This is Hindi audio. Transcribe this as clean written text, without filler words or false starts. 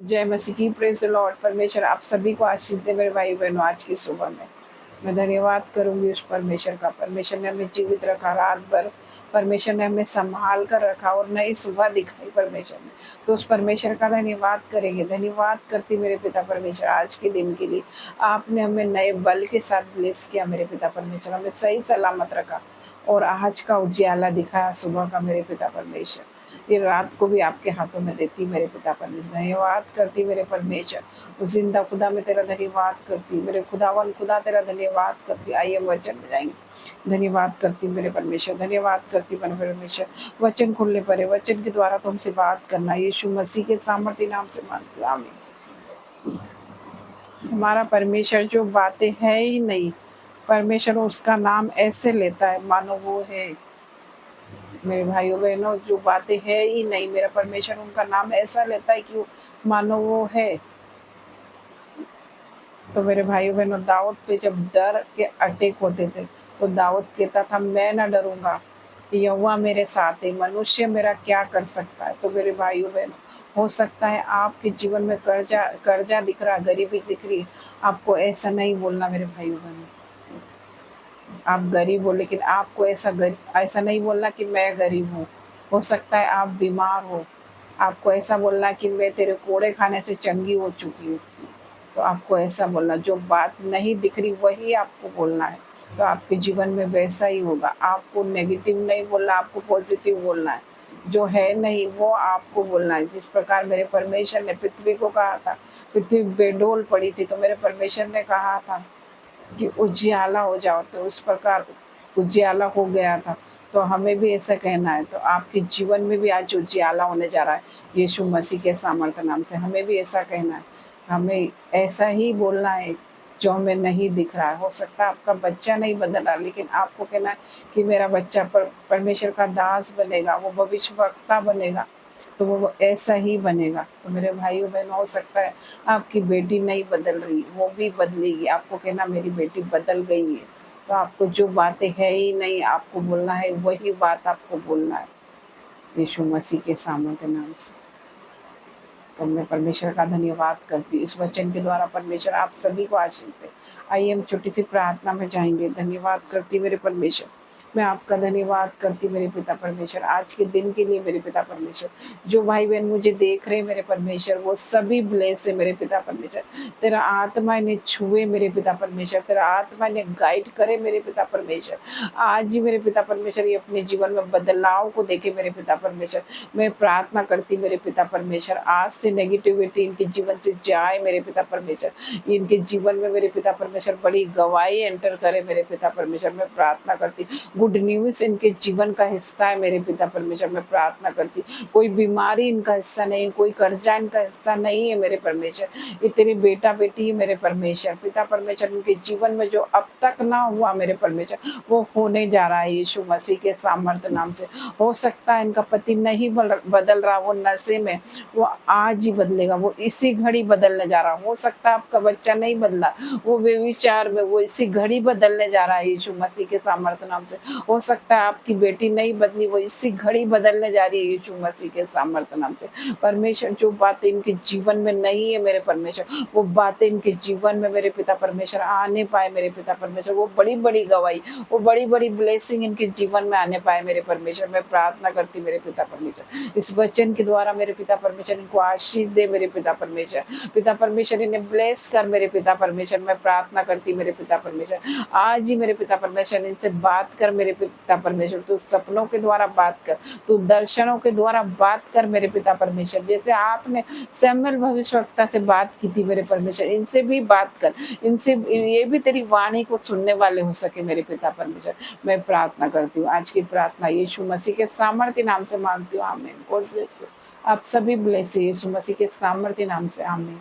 जय मसीह की, प्रेज़ द लॉर्ड। परमेश्वर आप सभी को आशीष दे मेरे भाई बहनों। आज की सुबह में मैं धन्यवाद करूंगी उस परमेश्वर का। परमेश्वर ने हमें जीवित रखा रात भर, परमेश्वर ने हमें संभाल कर रखा और नई सुबह दिखाई परमेश्वर ने। तो उस परमेश्वर का धन्यवाद करेंगे। धन्यवाद करती मेरे पिता परमेश्वर आज के दिन के लिए। आपने हमें नए बल के साथ ब्लेस किया मेरे पिता परमेश्वर, हमें सही सलामत रखा और आज का उजियाला दिखाया सुबह का मेरे पिता परमेश्वर। ये रात को भी आपके हाथों में देती मेरे पिता परमेश्वर। धन्यवाद करती मेरे परमेश्वर, उस जिंदा खुदा में तेरा धन्यवाद करती मेरे खुदावन खुदा, तेरा धन्यवाद करती। आइए हम वचन में जाएंगे। धन्यवाद करती मेरे परमेश्वर, धन्यवाद करती मेरे परमेश्वर। वचन खुलने पर है, वचन के द्वारा तुमसे बात करना यीशु मसीह के सामर्थ्य नाम से मांगती हूं, आमीन। हमारा परमेश्वर जो बातें है ही नहीं, परमेश्वर उसका नाम ऐसे लेता है मानो वो है। मेरे भाइयों बहनों, जो बातें है ही नहीं, मेरा परमेश्वर उनका नाम ऐसा लेता है कि मानो वो है। तो मेरे भाइयों बहनों, दाऊद पे जब डर के अटैक होते थे तो दाऊद कहता था मैं ना डरूंगा, यहोवा मेरे साथ है, मनुष्य मेरा क्या कर सकता है। तो मेरे भाइयों बहनों, हो सकता है आपके जीवन में कर्जा कर्जा दिख रहा, गरीबी दिख रही, आपको ऐसा नहीं बोलना मेरे भाइयों बहनों। आप गरीब हो, लेकिन आपको ऐसा नहीं बोलना कि मैं गरीब हूँ। हो सकता है आप बीमार हो, आपको ऐसा बोलना कि मैं तेरे कोड़े खाने से चंगी हो चुकी हूँ। तो आपको ऐसा बोलना, जो बात नहीं दिख रही वही आपको बोलना है। तो आपके जीवन में वैसा ही होगा। आपको नेगेटिव नहीं बोलना, आपको पॉजिटिव बोलना है। जो है नहीं वो आपको बोलना है। जिस प्रकार मेरे परमेश्वर ने पृथ्वी को कहा था, पृथ्वी बेडोल पड़ी थी, तो मेरे परमेश्वर ने कहा था कि उजियाला हो जाओ, तो उस प्रकार उजियाला हो गया था। तो हमें भी ऐसा कहना है। तो आपके जीवन में भी आज उजियाला होने जा रहा है यीशु मसीह के सामर्थ्य नाम से। हमें भी ऐसा कहना है, हमें ऐसा ही बोलना है जो हमें नहीं दिख रहा है। हो सकता है आपका बच्चा नहीं बदल रहा, लेकिन आपको कहना है कि मेरा बच्चा परमेश्वर का दास बनेगा, वो भविष्यवक्ता बनेगा, तो वो ऐसा ही बनेगा। तो मेरे भाइयों बहनों, हो सकता है आपकी बेटी नहीं बदल रही, वो भी बदलेगी। आपको कहना मेरी बेटी बदल गई है। तो आपको जो बातें है ही नहीं, आपको बोलना है वही बात आपको बोलना है यीशु मसीह के सामर्थ्य नाम से। तो मैं परमेश्वर का धन्यवाद करती हूँ। इस वचन के द्वारा परमेश्वर आप सभी को आशीष दे। आइए हम छोटी सी प्रार्थना में जाएंगे। धन्यवाद करती मेरे परमेश्वर, मैं आपका धन्यवाद करती मेरे पिता परमेश्वर आज के दिन के लिए। मेरे पिता परमेश्वर, जो भाई बहन मुझे देख रहे मेरे परमेश्वर, वो सभी ब्लेस है मेरे पिता परमेश्वर। तेरा आत्मा इन्हें छुए मेरे पिता परमेश्वर, तेरा आत्मा इन्हें गाइड करे मेरे पिता परमेश्वर। आज ही मेरे पिता परमेश्वर ये अपने जीवन में बदलाव को देखे मेरे पिता परमेश्वर। मैं प्रार्थना करती मेरे पिता परमेश्वर, आज से नेगेटिविटी इनके जीवन से जाए मेरे पिता परमेश्वर। इनके जीवन में मेरे पिता परमेश्वर बड़ी गवाही एंटर करे मेरे पिता परमेश्वर। मैं प्रार्थना करती, गुड न्यूज इनके जीवन का हिस्सा है मेरे पिता परमेश्वर। मैं प्रार्थना करती, कोई बीमारी इनका हिस्सा नहीं, कोई कर्जा इनका हिस्सा नहीं है मेरे परमेश्वर। ये तेरे बेटा बेटी है मेरे परमेश्वर। पिता परमेश्वर, उनके जीवन में जो अब तक ना हुआ मेरे परमेश्वर, वो होने जा रहा है यीशु मसीह के सामर्थ्य नाम से। हो सकता है इनका पति नहीं बदल रहा, वो नशे में, वो आज ही बदलेगा, वो इसी घड़ी बदलने जा रहा। हो सकता है आपका बच्चा नहीं बदला, वो व्यभिचार में, वो इसी घड़ी बदलने जा रहा है यीशु मसीह के सामर्थ्य नाम से। हो सकता है आपकी बेटी नहीं बदली, वो इसी घड़ी बदलने जा रही है यीशु मसीह के सामर्थ्य नाम से। परमेश्वर, जो बातें इनके जीवन में नहीं है मेरे परमेश्वर, वो बातें इनके जीवन में मेरे पिता परमेश्वर आने पाए मेरे पिता परमेश्वर। वो बड़ी बड़ी गवाही, वो बड़ी बड़ी ब्लेसिंग इनके जीवन में आने पाए मेरे परमेश्वर। मैं प्रार्थना करती मेरे पिता परमेश्वर, इस वचन के द्वारा मेरे पिता परमेश्वर इनको आशीष दे मेरे पिता परमेश्वर। पिता परमेश्वर इन्हें ब्लेस कर मेरे पिता परमेश्वर। मैं प्रार्थना करती मेरे पिता परमेश्वर, आज ही मेरे पिता परमेश्वर इनसे बात कर मेरे पिता परमेश्वर। तू सपनों के द्वारा बात कर, तू दर्शनों के द्वारा बात कर मेरे पिता परमेश्वर। जैसे आपने सैमुएल भविष्यवक्ता से बात की थी मेरे परमेश्वर, इनसे भी बात कर, इनसे ये भी तेरी वाणी को सुनने वाले हो सके मेरे पिता परमेश्वर। मैं प्रार्थना करती हूँ, आज की प्रार्थना यीशु मसीह के सामर्थ्य नाम से मांगती हूँ, आमीन। God bless you. आप सभी ब्लेस यीशु मसीह के सामर्थ्य नाम से, आमीन।